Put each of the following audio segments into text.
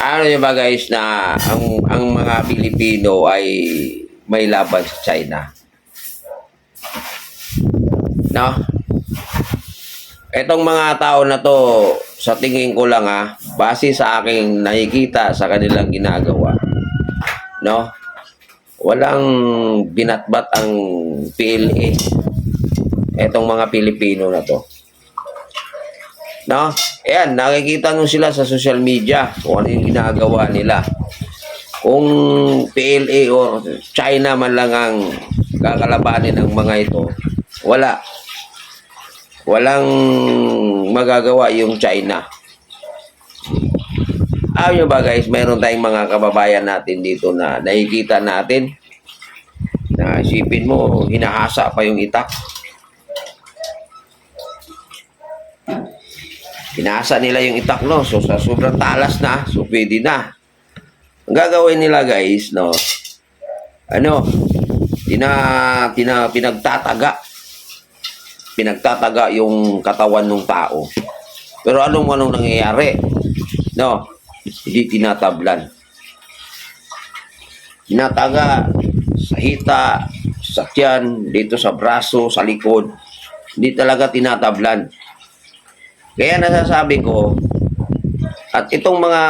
ano yung ba guys na ang mga Pilipino ay may laban sa China. No? Etong mga tao na to, sa tingin ko lang base sa aking nakikita sa kanilang ginagawa, no? Walang binatbat ang PLA. Etong mga Pilipino na to. No? Ayan, nakikita nyo sila sa social media kung ano yung ginagawa nila. Kung PLA o China man lang ang kakalabanin ng mga ito, wala. Walang magagawa yung China. Alam nyo ba guys, mayroon tayong mga kababayan natin dito na nakikita natin na isipin mo, hinahasa pa yung itak. Hinahasa nila yung itak, no? So, sa sobrang talas na, so pwede na. Ang gagawin nila guys, no? Pinagtataga yung katawan ng tao. Pero alam mo anong nangyayari? No? Hindi tinatablan. Tinataga sa hita, sa tiyan, dito sa braso, sa likod. Hindi talaga tinatablan. Kaya nasasabi ko, at itong mga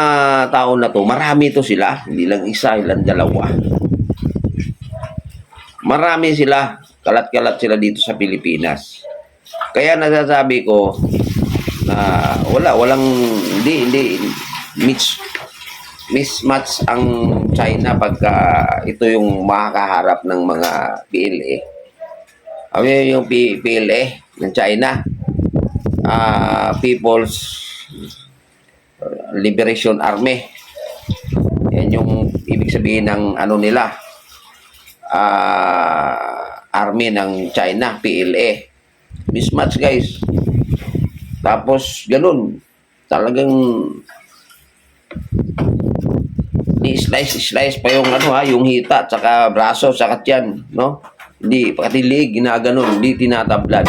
tao na to, marami to sila. Hindi lang isa, ilang dalawa. Marami sila. Kalat-kalat sila dito sa Pilipinas. Kaya nasasabi ko na walang hindi mismatch ang China pagka ito yung makakaharap ng mga PLA. Ano yung PLA ng China? People's Liberation Army. Yan yung ibig sabihin ng ano nila. Army ng China, PLA. Mismatch guys. Tapos ganun. Talagang ni-slice pa yung yung hita, tsaka braso, tsaka tiyan, no? Hindi, pati leg, ginaganon, hindi tinatablan.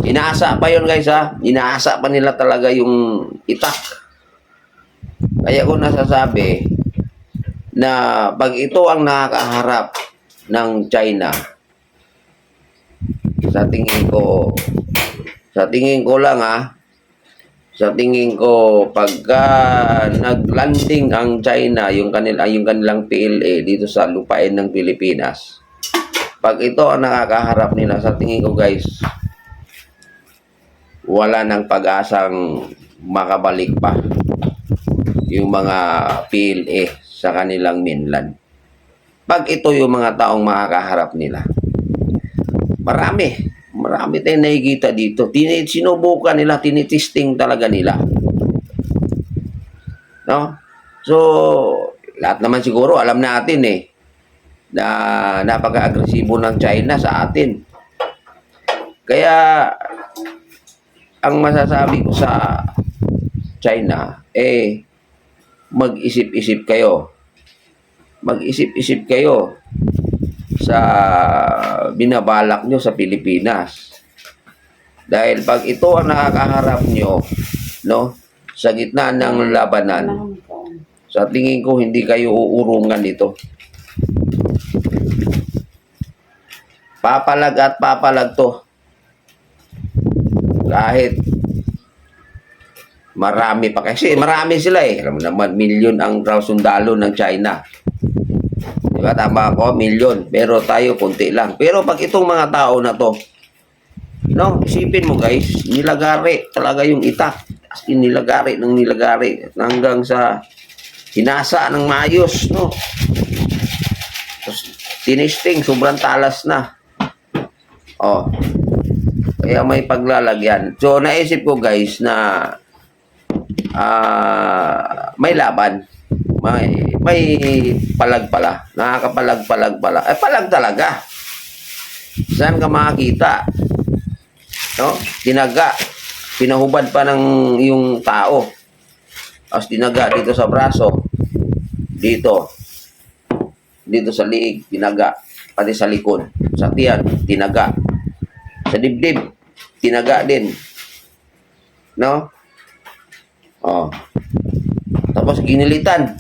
Inaasa pa yun guys Inaasa pa nila talaga yung itak. Kaya ko nasasabi na pag ito ang nakakaharap ng China, sa tingin ko pagka naglanding ang China, yung kanilang PLA dito sa lupain ng Pilipinas, pag ito ang nakakaharap nila, sa tingin ko guys, wala nang pag-asang makabalik pa yung mga PLA sa kanilang mainland. Pag ito yung mga taong makakaharap nila, marami tayong nakikita dito. Sinubukan nila, tinitesting talaga nila. No? So, lahat naman siguro alam natin na napaka-agresibo ng China sa atin. Kaya ang masasabi ko sa China, mag-isip-isip kayo. Mag-isip-isip kayo sa binabalak nyo sa Pilipinas. Dahil pag ito ang nakakaharap nyo, no, sa gitna ng labanan, sa tingin ko hindi kayo uurungan dito. Papalag at papalag to. Kahit marami pa. Kasi marami sila Alam mo naman, milyon ang raw sundalo ng China. Diba? Tama ako, milyon. Pero tayo, konti lang. Pero pag itong mga tao na to, no, isipin mo guys, nilagari talaga yung itak. As in, nilagari hanggang sa hinasa ng maayos, no. Tapos, tinisting, sobrang talas na. Kaya may paglalagyan. So, naisip ko guys na may laban. May palag pala. Nakakapalag-palag pala. Palag talaga. Saan ka makakita? No? Tinaga. Pinahubad pa ng yung tao. Tapos tinaga dito sa braso. Dito sa liig, tinaga. Pati sa likod. Sa tiyan, tinaga. Sa dibdib, tinaga din. No? Tapos ginilitan.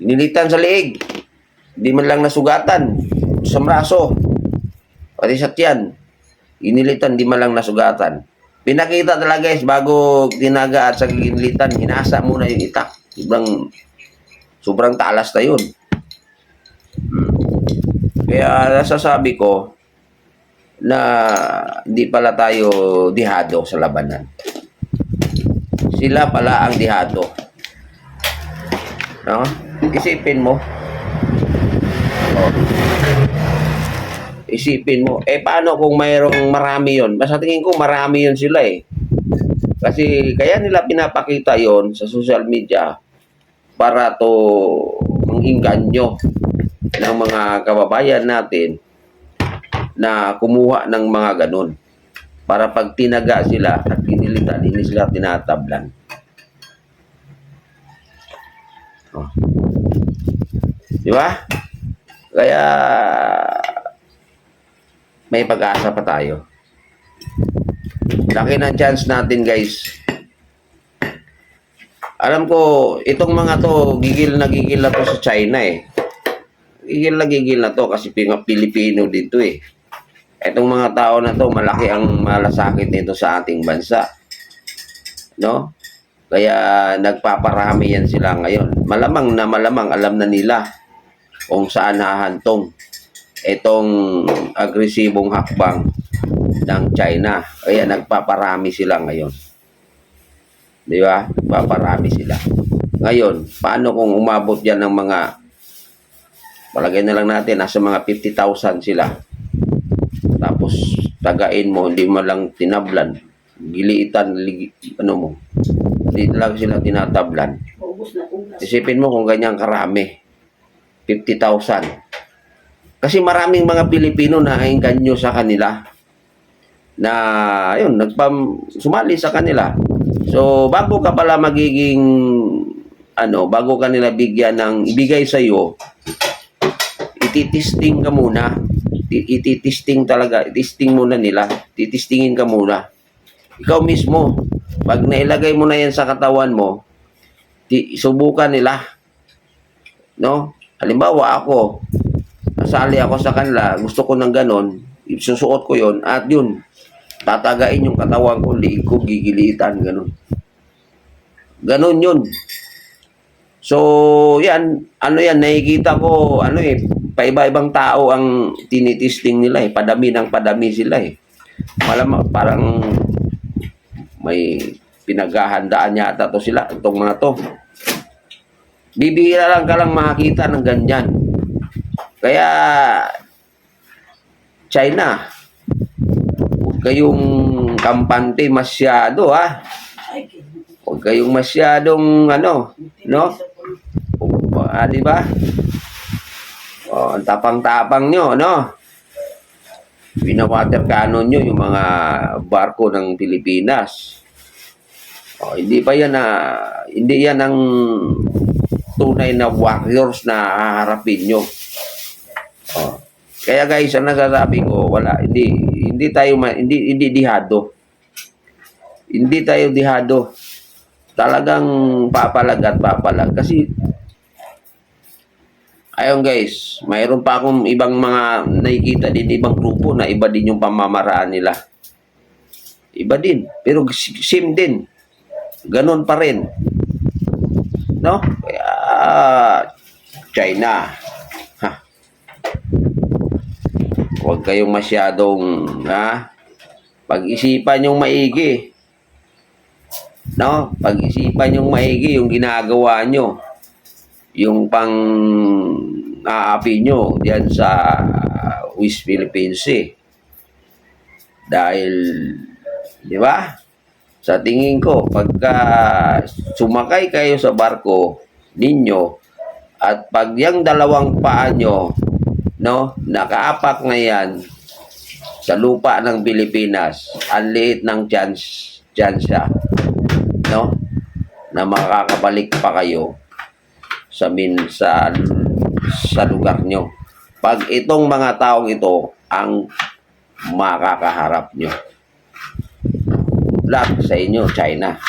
Ginilitan sa leeg. Hindi man lang nasugatan. Sa braso. Pati sa tiyan. Ginilitan, di man lang nasugatan. Pinakita talaga guys, bago tinaga at sa ginilitan, hinasa muna yung itak. Sobrang talas na yun. Kaya nasasabi ko na hindi pala tayo dihado sa labanan. Sila pala ang dihado. No? Isipin mo. Oh. Isipin mo. Paano kung mayroong marami yon? Basta tingin ko marami yon sila eh. Kasi kaya nila pinapakita yon sa social media para to mangingganyo ng mga kababayan natin na kumuha ng mga ganun. Para pag tinaga sila at kinilitan, hindi sila tinatablan. Oh. Di ba? Kaya may pag-asa pa tayo. Laki ng chance natin guys. Alam ko, itong mga to, gigil na to sa China eh. Gigil na to kasi Pilipino dito eh. Itong mga tao na to, malaki ang malasakit nito sa ating bansa. No? Kaya nagpaparami yan sila ngayon. Malamang alam na nila kung saan hahantong itong agresibong hakbang ng China. Kaya nagpaparami sila ngayon. Di ba? Nagpaparami sila. Ngayon, paano kung umabot yan ng mga, palagay na lang natin, nasa mga 50,000 sila. Tapos, tagain mo, hindi mo lang tinablan. Giliitan, ano mo. Hindi lang sila tinatablan. Isipin mo kung ganyang karami. 50,000. Kasi maraming mga Pilipino na engganyo sa kanila. Na, ayun, sumali sa kanila. So, bago ka pala magiging, bago ka nila bigyan ng, ibigay sa'yo, ititisting ka muna. Ititisting talaga. Itisting muna nila. Titistingin ka muna. Ikaw mismo, pag nailagay mo na yan sa katawan mo, subukan nila. No? Halimbawa ako, nasali ako sa kanila, gusto ko ng ganon, susuot ko yon at yun, tatagain yung katawan ko, liig ko, gigilitan, ganon. Ganon yun. So, yan, nakikita ko, paiba-ibang tao ang tinitisting nila eh. Padami ng padami sila eh. Malamang parang may pinaghahandaan yata to sila, itong mga to. Bibihira lang ka lang makakita ng ganyan. Kaya, China, huwag kayong kampante masyado ha. Huwag kayong masyadong no? Di ba? Ang tapang-tapang nyo, no? Binawater cannon nyo yung mga barko ng Pilipinas. Hindi yan ang tunay na warriors na haharapin nyo. Kaya guys, ang nasasabi ko, hindi dihado. Hindi tayo dihado. Talagang papalag. Kasi ayun guys, mayroon pa akong ibang mga nakikita din, ibang grupo na iba din yung pamamaraan nila. Iba din, pero same din. Ganon pa rin. No? Kaya, China. Huwag kayong masyadong, pag-isipan yung maigi. No? Pag-isipan yung maigi yung ginagawa nyo. Yung aapi nyo diyan sa West Philippines Sea. Dahil, di ba? Sa tingin ko, pagka sumakay kayo sa barko ninyo, at pag yung dalawang paa nyo, no, nakaapak na yan sa lupa ng Pilipinas, ang liit ng chance siya, no, na makakabalik pa kayo sa lugar nyo. Pag itong mga taong ito ang makakaharap nyo. Luck sa inyo, China.